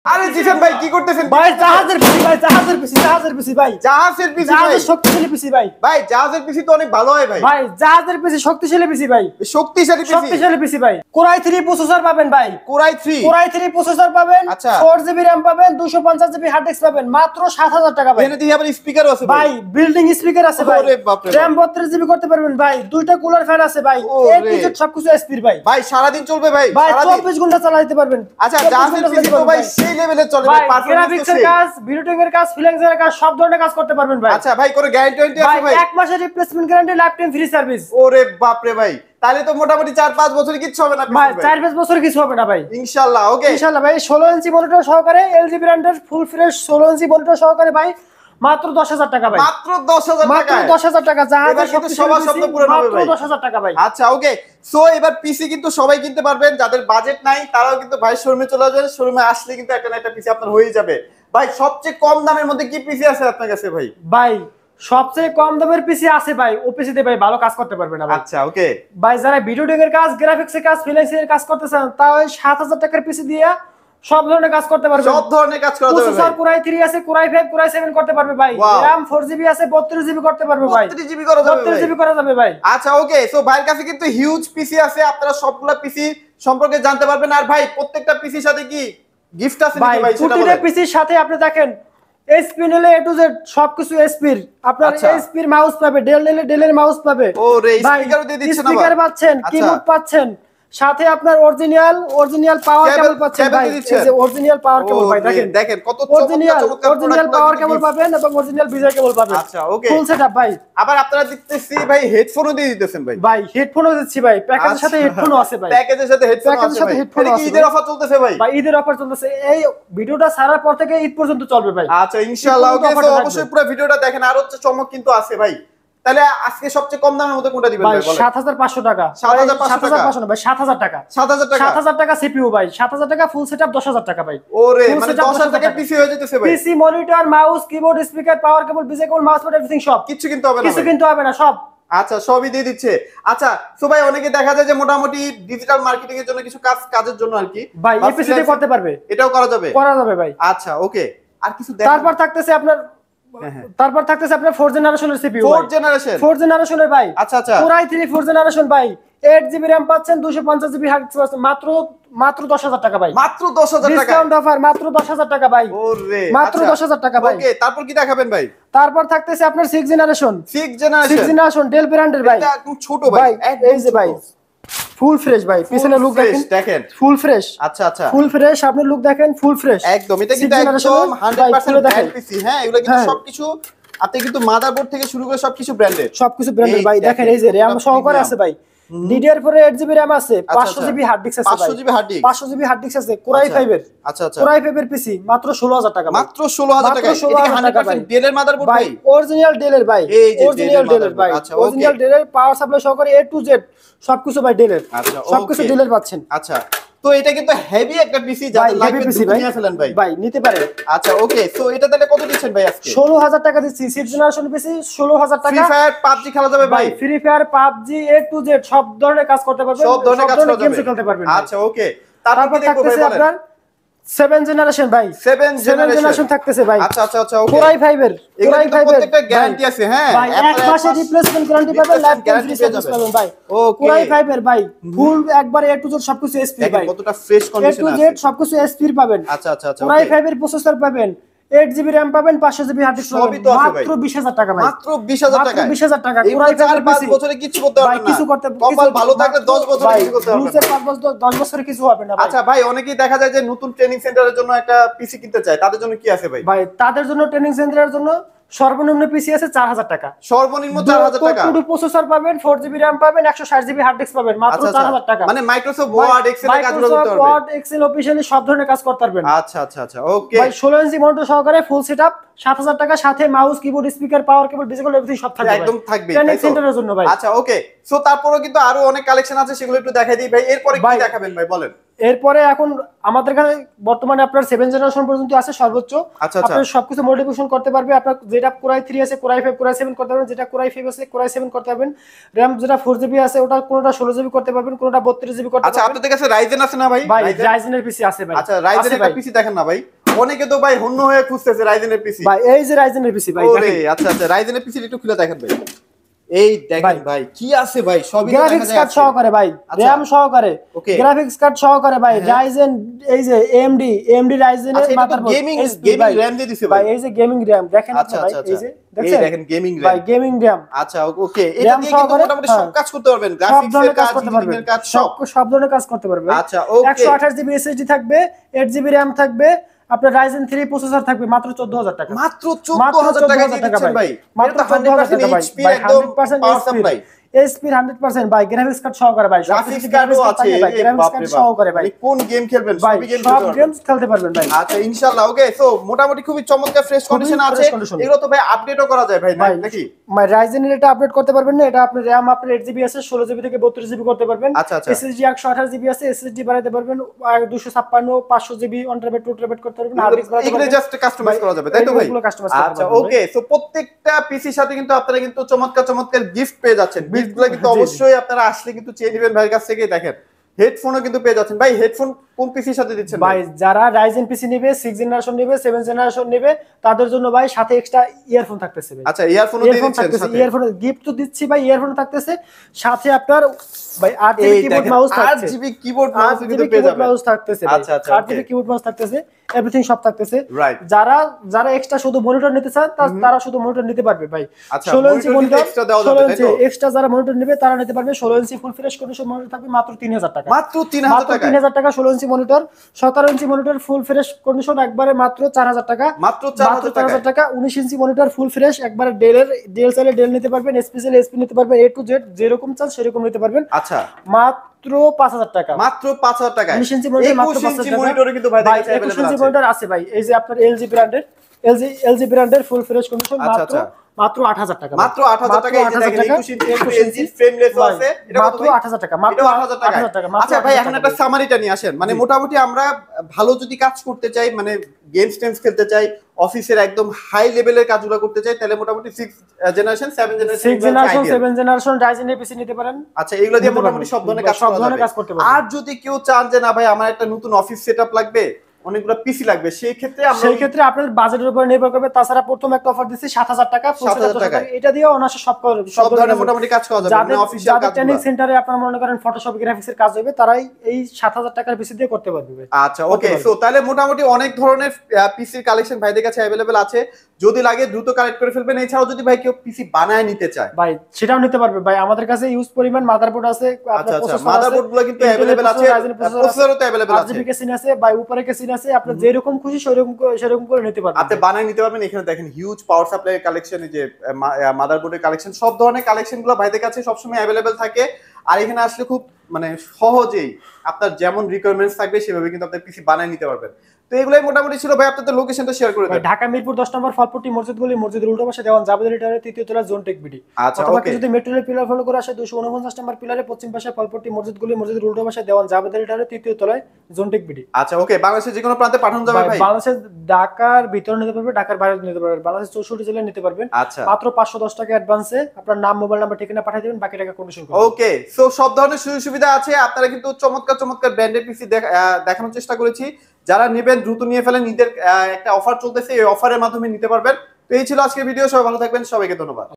আরে জিসান ভাই কি করতেছেন ভাই জাহাজের পিসি ভাই জাহাজের পিসি ভাই জাহাজের পিসি ভাই শক্তিশালী পিসি ভাই ভাই জাহাজের পিসি তো অনেক ভালো হয় ভাই ভাই জাহাজের পিসি শক্তিশালী পিসি ভাই শক্তিশালী পিসি ভাই কোরাই 3 প্রসেসর পাবেন ভাই কোরাই 3 প্রসেসর পাবেন আচ্ছা 4GB RAM পাবেন 250GB হার্ড ডিস্ক পাবেন মাত্র 7000 টাকা ভাই এখানে দিয়ে আবার স্পিকারও আছে ভাই বিল্ডিং স্পিকার আছে ভাই ওরে বাপ রে RAM 32GB করতে পারবেন ভাই দুইটা কুলার ফ্যান আছে ভাই এক পিসের সবকিছু স্পিড ভাই ভাই সারা দিন চলবে ভাই ভাই 24 ঘন্টা চালাতে পারবেন আচ্ছা জাহাজের পিসি তো ভাই সেই লেভেলে চলে ভাই গ্রাফিক্সের কাজ ভিডিও টেকের কাজ ফ্রিল্যান্সারের কাজ সব ধরনের কাজ করতে পারবেন ভাই আচ্ছা ভাই কোনো গ্যারান্টি আছে ভাই এক মাসের replacement guarantee life time free service ওরে বাপ রে ভাই তাহলে তো মোটামুটি 4-5 বছর কিছু হবে না ভাই 4-5 বছর কিছু হবে না ভাই ইনশাআল্লাহ ওকে ইনশাআল্লাহ ভাই 16 ইঞ্চি মনিটর সহকারে LG ব্র্যান্ডের ফুল ফ্রেশ 16 ইঞ্চি মনিটর সহকারে ভাই মাত্র 10000 টাকা ভাই মাত্র 10000 টাকা মাত্র 10000 টাকা জাহাজের কিন্তু সবার স্বপ্ন পূরণ হবে ভাই মাত্র 10000 টাকা ভাই আচ্ছা ওকে সো এবার পিসি কিন্তু সবাই কিনতে পারবেন যাদের বাজেট নাই তারাও কিন্তু ভাই শোরুমে চলে যাবেন শোরুমে আসলে কিন্তু একটা না একটা পিসি আপনার হয়ে যাবে ভাই সবচেয়ে কম দামের মধ্যে কি পিসি আছে আপনার কাছে ভাই ভাই সবচেয়ে কম দামের পিসি আছে ভাই ও পিসিতে ভাই ভালো কাজ করতে পারবে না ভাই আচ্ছা ওকে ভাই যারা ভিডিও টেকের কাজ গ্রাফিক্সের কাজ ফ্রিল্যান্সের কাজ করতে চান তাও 7000 টাকার পিসি দিয়ে সব ধরনের কাজ করতে পারবে সব ধরনের কাজ করা যাবে প্রসেসর কোরাই 3 আছে কোরাই 5 কোরাই 7 করতে পারবে ভাই RAM 4GB আছে 32GB করতে পারবে ভাই 32GB করা যাবে 32GB করা যাবে ভাই আচ্ছা ওকে সো ভাইয়ের কাছে কিন্তু হিউজ পিসি আছে আপনারা সবগুলা পিসি সম্পর্কে জানতে পারবেন আর ভাই প্রত্যেকটা পিসির সাথে কি গিফট আছে নাকি ভাই সেটা প্রতিটা পিসির সাথে আপনি দেখেন এসপি নিলে এ টু জেড সবকিছু এসপির আপনার এসপির মাউস পাবে ডেল নিলে ডেলের মাউস পাবে ওরে স্পিকারও দিয়ে দিচ্ছেন না স্পিকার পাচ্ছেন কিবোর্ড পাচ্ছেন সাথে আপনার অরিজিনাল পাওয়ার কেবল পাচ্ছেন ভাই এই যে অরিজিনাল পাওয়ার কেবল ভাই দেখেন কত চমৎকার অরিজিনাল পাওয়ার কেবল পাবেন এবং অরিজিনাল বিজয় কেবল পাবেন আচ্ছা ওকে ফুল সেটআপ ভাই আবার আপনারা দিতেছি ভাই হেডফোনও দিয়ে দিতেছেন ভাই ভাই হেডফোনও দিচ্ছি ভাই প্যাকেজের সাথে হেডফোনও আছে ভাই প্যাকেজের সাথে হেডফোনও আছে ভাই এটা কি ঈদের অফার চলতেছে ভাই ভাই ঈদের অফার চলতেছে এই ভিডিওটা ছাড়ার পর থেকে ঈদ পর্যন্ত চলবে ভাই আচ্ছা ইনশাআল্লাহ ওকে তো অবশ্যই পুরো ভিডিওটা দেখেন আর হচ্ছে চমক কিন্তু আছে ভাই তাহলে আজকে সবচেয়ে কম দামের মধ্যে কোনটা দিবেন ভাই বলেন 7500 টাকা 7500 না ভাই 7000 টাকা 7000 টাকা সিপিইউ ভাই 7000 টাকা ফুল সেটআপ 10000 টাকা ভাই ওরে মানে 10000 টাকা পিসি হয়ে যেতেছে ভাই PC monitor mouse keyboard speaker power cable বিজে কেবল মাউস প্যাড এভরিথিং সব কিছু কিনতে হবে না কিছু কিনতে হবে না সব আচ্ছা সবই দিয়ে দিচ্ছে আচ্ছা সো ভাই অনেকে দেখা যায় যে মোটামুটি ডিজিটাল মার্কেটিং এর জন্য কিছু কাজের জন্য আর কি ভাই এপিসি তে করতে পারবে এটাও করা যাবে ভাই আচ্ছা ওকে আর কিছু তারপর থাকতেছে আপনার 4 জেনারেশনের সিপিইউ 4 জেনারেশনের ভাই আচ্ছা কোরাই 3 4 জেনারেশন ভাই 8GB RAM পাচ্ছেন 250GB হার্ড ডিস্ক পাচ্ছেন মাত্র 10000 টাকা ভাই মাত্র 10000 টাকা ডিসকাউন্ট অফার মাত্র 10000 টাকা ভাই ওরে মাত্র 10000 টাকা ভাই ওকে তারপর কি দেখাবেন ভাই তারপর থাকতেছে আপনার 6 জেনারেশন ডেল ব্র্যান্ডের ভাই এটা একদম ছোট ভাই এই যে ভাই ফুল ফ্রেশ ভাই পিছনে লুক দেখেন ফুল ফ্রেশ আচ্ছা ফুল ফ্রেশ আপনি লুক দেখেন ফুল ফ্রেশ একদম এটা কিন্তু একদম 100% ব্র্যান্ড পিসি হ্যাঁ এগুলো কিন্তু সবকিছু আপনি কিন্তু মাদারবোর্ড থেকে শুরু করে সবকিছু ব্র্যান্ডেড ভাই দেখেন এই যে RAM সহকারে আছে ভাই DDR4 এর 8GB RAM আছে 500GB হার্ড ডিস্ক আছে 500GB হার্ড ডিস্ক আছে কোরাই 5 এর আচ্ছা কোরাই 5 এর পিসি মাত্র 16000 টাকা মাত্র 16000 টাকা এটা 100% ডেলের মাদারবোর্ড ভাই অরিজিনাল ডেলের ভাই অরিজিনাল ডেলের পাওয়ার সাপ্লাই সহকারে A to Z সবকিছু ভাই ডেলের সবকিছু ডেলের পাচ্ছেন আচ্ছা তো এটা কিন্তু হেভি একটা পিসি যাদের লাগবে নিয়ে ফেলেন ভাই নিতে পারেন আচ্ছা ওকে সো এটা তাহলে কত দিচ্ছেন ভাই আজকে 16000 টাকা দিচ্ছি 6 জেনারেশন পিসি 16000 টাকা ফ্রি ফায়ার পাবজি খেলা যাবে ভাই free fire PUBG A to Z সব ধরনের কাজ করতে পারবেন সব ধরনের কাজ খেলতে পারবেন আচ্ছা ওকে তারপর দেখো ভাই আপনার 7 জেনারেশন ভাই 7 জেনারেশন থাকতেছে ভাই আচ্ছা ওকে কোরাই 5 এর প্রত্যেকটা গ্যারান্টি আছে হ্যাঁ এক মাসের রিপ্লেসমেন্ট গ্যারান্টি পাবেন লাইফ গ্যারান্টি পাবেন ভাই কোরাই 5 এর ভাই ফুল একবার A to Z সবকিছু এসপি ভাই কতটা ফ্রেশ কন্ডিশন আছে A to Z সবকিছু এসপি পাবেন আচ্ছা কোরাই 5 এর প্রসেসর পাবেন 8GB RAM পাবেন 500GB হার্ড ডিস্ক পাবেন মাত্র 20000 টাকা ভাই মাত্র 20000 টাকা 20000 টাকা কোরাই 5 বছরে কিছু করতে পারবেন না কিছু করতে কপাল ভালো থাকলে 10 বছরে কিছু করতে পারবেন না 5 বছর 10 বছরে কিছু হবে না ভাই আচ্ছা ভাই অনেকেই দেখা যায় যে নতুন ট্রেনিং সেন্টারের জন্য একটা পিসি কিনতে চায় তাদের জন্য কি আছে ভাই তাদের জন্য ট্রেনিং সেন্টারের জন্য সর্বনিম্ন পিসি আছে 4000 টাকা সর্বনিম্ন 4000 টাকা টু প্রসেসর পাবেন 4GB RAM পাবেন 160GB হার্ড ডিস্ক পাবেন মাত্র 4000 টাকা মানে মাইক্রোসফট ওয়ার্ড এক্সেল এর কাজগুলো করতে পারবেন ওয়ার্ড এক্সেল অফিশিয়ালি সব ধরনের কাজ করতে পারবেন আচ্ছা ওকে ভাই 16 ইঞ্চি মনিটর সহকারে ফুল সেটআপ 7000 টাকা সাথে মাউস কিবোর্ড স্পিকার পাওয়ার কেবল ডিজিটাল এভরিথিং সব থাকবে একদম থাকবে ট্রেনিং সেন্টারের জন্য ভাই আচ্ছা ওকে সো তারপরও কিন্তু আরো অনেক কালেকশন আছে সেগুলো একটু দেখাই দিই ভাই এরপরে কি দেখাবেন ভাই বলেন এরপরে এখন আমাদের কাছে বর্তমানে আপনার 7 জেনারেশন পর্যন্ত আছে সর্বোচ্চ। আপনি সবকিছু মডিফিকেশন করতে পারবে। আপনার যেটা কোরাই 3 আছে কোরাই 5 কোরাই 7 করতে পারবেন, যেটা কোরাই 5 আছে কোরাই 7 করতে পারবেন। র‍্যাম যেটা 4GB আছে ওটা কোনটা 16GB করতে পারবেন, কোনটা 32GB করতে পারবেন। আচ্ছা আপনাদের কাছে রাইজেন আছে না ভাই? ভাই রাইজেনের পিসি আছে ভাই। আচ্ছা রাইজেনের একটা পিসি দেখেন না ভাই, অনেকে তো ভাই হন্য হয়ে খুঁজতেছে রাইজেনের পিসি। ভাই এই যে রাইজেনের পিসি ভাই দেখেন। আচ্ছা আচ্ছা রাইজেনের পিসি একটু খুলে দেখেন ভাই। এই দেখেন ভাই কি আছে ভাই, সবই গ্রাফিক্স কার্ড সহকারে ভাই, র‍্যাম সহকারে, গ্রাফিক্স কার্ড সহকারে ভাই, রাইজেন এই যে AMD রাইজেনের মাদারবোর্ড, গেমিং র‍্যাম দিয়ে দিছে ভাই। এই যে গেমিং র‍্যাম দেখেন আপনি ভাই, এই যে দেখেন এই দেখেন গেমিং র‍্যাম ভাই, গেমিং র‍্যাম। আচ্ছা ওকে, এটা দিয়ে কিন্তু মোটামুটি সব কাজ করতে পারবেন, গ্রাফিক্সের কাজ করতে পারবেন, সব ধরনের কাজ করতে পারবেন। আচ্ছা ওকে 128GB SSD থাকবে, 8GB র‍্যাম থাকবে, আপনার রাইজেন 3 প্রসেসর থাকবে মাত্র 14000 টাকা। মাত্র 14000 টাকা দিয়ে দিচ্ছেন ভাই, মাত্র 14000 টাকা ভাই। HP একদম পাওয়ার সাপ্লাই, এসপি 100% ভাই, গ্রাফিক্স কার্ড সহকারে ভাই, গ্রাফিক্স কার্ডও আছে গ্রাফিক্স কার্ড সহকারে ভাই। কোন গেম খেলবেন সবই গেম খেলতে পারবেন ভাই। আচ্ছা ইনশাআল্লাহ ওকে। সো মোটামুটি খুবই চমৎকার ফ্রেশ কন্ডিশন আছে, এগুলো তো ভাই আপডেটও করা যায় ভাই নাকি? ভাই রাইজেনের এটা আপডেট করতে পারবেন না, এটা আপনি র‍্যাম আপনার 8GB আছে, 16GB থেকে 32GB করতে পারবেন। SSD 128GB আছে, SSD বাড়াতে পারবেন 256 500GB 1TB 2TB করতে পারবেন। হার্ড ডিস্ক বাড়াতে পারবেন, এগুলো জাস্ট কাস্টমাইজ করা যাবে তাই তো ভাই? আচ্ছা ওকে। সো প্রত্যেকটা পিসির সাথে কিন্তু আপনারা কিন্তু চমৎকার গিফট পেয়ে যাচ্ছেন। গিফটগুলো কিন্তু অবশ্যই আপনারা আসলে কিন্তু চেয়ে নেবেন ভাইয়ের কাছ থেকে। দেখেন হেডফোনও কিন্তু পেয়ে যাচ্ছেন ভাই। হেডফোন কোন পিসির সাথে দিচ্ছেন ভাই? যারা রাইজেন পিসি নেবে, 6 জেনারেশন নেবে, 7 জেনারেশন নেবে, তাদের জন্য ভাই সাথে এক্সট্রা ইয়ারফোন থাকতেছে ভাই। আচ্ছা ইয়ারফোনও দিয়ে দিচ্ছেন সাথে? ইয়ারফোন গিফট তো দিচ্ছি ভাই, ইয়ারফোন থাকতেছে সাথে আপনার ভাই 8GB কিবোর্ড মাউস থাকছে, 8GB কিবোর্ড মাউস কিন্তু পেয়ে যাবেন। মাউস থাকতেছে ভাই, 8GB কিবোর্ড মাউস থাকতেছে, এভরিথিং সব থাকতেছে। যারা এক্সট্রা শুধু মনিটর নিতে চান তারা শুধু মনিটর নিতে পারবে ভাই। 16 ইঞ্চি মনিটর এক্সট্রা দেওয়া যাবে তাই তো? এক্সট্রা যারা মনিটর নেবে তারা নিতে পারবে। 16 ইঞ্চি ফুল ফ্রেশ কন্ডিশন মনিটর থাকবে মাত্র 3000 টাকা। মাত্র 3000 টাকা? 3000 টাকা 16 inch monitor. 17 inch monitor full fresh condition একবারে মাত্র 4000 টাকা। মাত্র 4000 টাকা। 19 ইঞ্চি মনিটর ফুল ফ্রেশ একবারে ডেল চাইলে ডেল নিতে পারবেন, এসপি চাইলে এসপি নিতে পারবেন, A to Z যেরকম চান সেরকম নিতে পারবেন। আচ্ছা মাত্র 5000 টাকা। মাত্র 5000 টাকা। 19 ইঞ্চি মনিটর মাত্র 5000 টাকা। মনিটরে কিন্তু ভাই দেখেন 21 ইঞ্চি মনিটর আছে ভাই, এই যে আপনার LG ব্র্যান্ডের ফুল ফ্রেশ কন্ডিশন মাত্র 8000 টাকা। মাত্র 8000 টাকা। এই যে দেখেন 21 ইঞ্চি ফ্রেমলেস আছে, এটা মাত্র 8000 টাকা। মাত্র 8000 টাকা। আচ্ছা ভাই এখন একটা সামারিটা নিয়ে আসেন, মানে মোটামুটি আমরা ভালো যদি কাজ করতে চাই, মানে গেমস খেলতে চাই, অফিসের একদম হাই লেভেলের কাজগুলো করতে চাই, তাহলে মোটামুটি 6 জেনারেশন 7 জেনারেশন রাইজেন পিসি নিতে পারেন। আচ্ছা এগুলো দিয়ে মোটামুটি সব ধরনের কাজ করতে পারবেন। আর যদি কেউ চান যে না ভাই আমার একটা নতুন অফিস সেটআপ লাগবে, অনেকগুলো পিসি লাগবে, সেই ক্ষেত্রে আপনাদের বাজেটের উপর নির্ভর করবে। তাছাড়া প্রথম একটা অফার দিচ্ছি 7000 টাকা, 7000 টাকা। এটা দিয়ে অনায়াসে সব ধরনের মোটামুটি কাজ করা যাবে। মানে অফিসিয়াল কাজ, ট্রেনিং সেন্টারে আপনারা মনে করেন ফটোশপ গ্রাফিক্সের কাজ হবে, তারাই এই 7000 টাকার পিসি দিয়ে করতে পারবে। আচ্ছা ওকে। সো তাহলে মোটামুটি অনেক ধরনের পিসির কালেকশন ভাইদের কাছে अवेलेबल আছে, যদি লাগে দ্রুত কালেক্ট করে ফেলবেন। এছাড়াও যদি ভাই কেউ পিসি বানায় নিতে চায় ভাই সেটাও নিতে পারবে ভাই, আমাদের কাছে ইউজ পরিমাণ মাদারবোর্ড আছে। আপনার প্রসেসর মাদারবোর্ডগুলো কিন্তু अवेलेबल আছে, প্রসেসরও তো अवेलेबल আছে, RGB কেসিন আছে ভাই, উপরে কেসিন আছে, আপনি যেরকম খুশি সেরকম করে নিতে পারবেন। আপনি বানায় নিতে পারবেন। এখানে দেখেন হিউজ পাওয়ার সাপ্লাই কালেকশন, এই যে মাদারবোর্ডের কালেকশন, সব ধরনের কালেকশনগুলো ভাইদের কাছে সবসময় अवेलेबल থাকে। আর এখানে আসলে খুব মানে সহজেই আপনার যেমন রিকোয়ারমেন্টস থাকবে সেভাবে কিন্তু আপনি পিসি বানায় নিতে পারবেন। তো এগুলাই মোটামুটি ছিল ভাই। আপনাদের লোকেশনটা শেয়ার করে দেন। ঢাকা মিরপুর 10 নম্বর ফলপট্টি মসজিদ গলি, মসজিদের উল্টো পাশে দেওয়ান জাবেদ আলী টাওয়ারের 3য় তলা, জোন টেক বিডি। আচ্ছা ওকে। যদি মেট্রো রেল পিলার ফলো করে আসে 249 নম্বর পিলারে পশ্চিম পাশে ফলপট্টি মসজিদ গলি, মসজিদের উল্টো পাশে দেওয়ান জাবেদ আলী টাওয়ারের 3য় তলায়, জোন টেক বিডি। আচ্ছা ওকে। বাংলাদেশের যে কোনো প্রান্তে পাঠানো যাবে ভাই? বাংলাদেশের ঢাকার ভিতরে নিতে পারবে, ঢাকার বাইরে নিতে পারবে, বাংলাদেশের 64 জেলায় নিতে পারবেন। আচ্ছা মাত্র 510 টাকা অ্যাডভান্সে আপনার নাম, মোবাইল নাম্বার, ঠিকানা পাঠিয়ে দিবেন, বাকি টাকা কন্ডিশন করবেন। ওকে। সো সব ধরনের সুযোগ সুবিধা আছে। আপনারা কিন্তু চমৎকার ব্র্যান্ডের পিসি দেখানোর চেষ্টা করেছি। যারা নেবেন দ্রুত নিয়ে ফেলেন, ঈদের একটা অফার চলতেছে, এই অফারের মাধ্যমে নিতে পারবেন। তো এই ছিল আজকের ভিডিও। সবাই ভালো থাকবেন, সবাইকে ধন্যবাদ।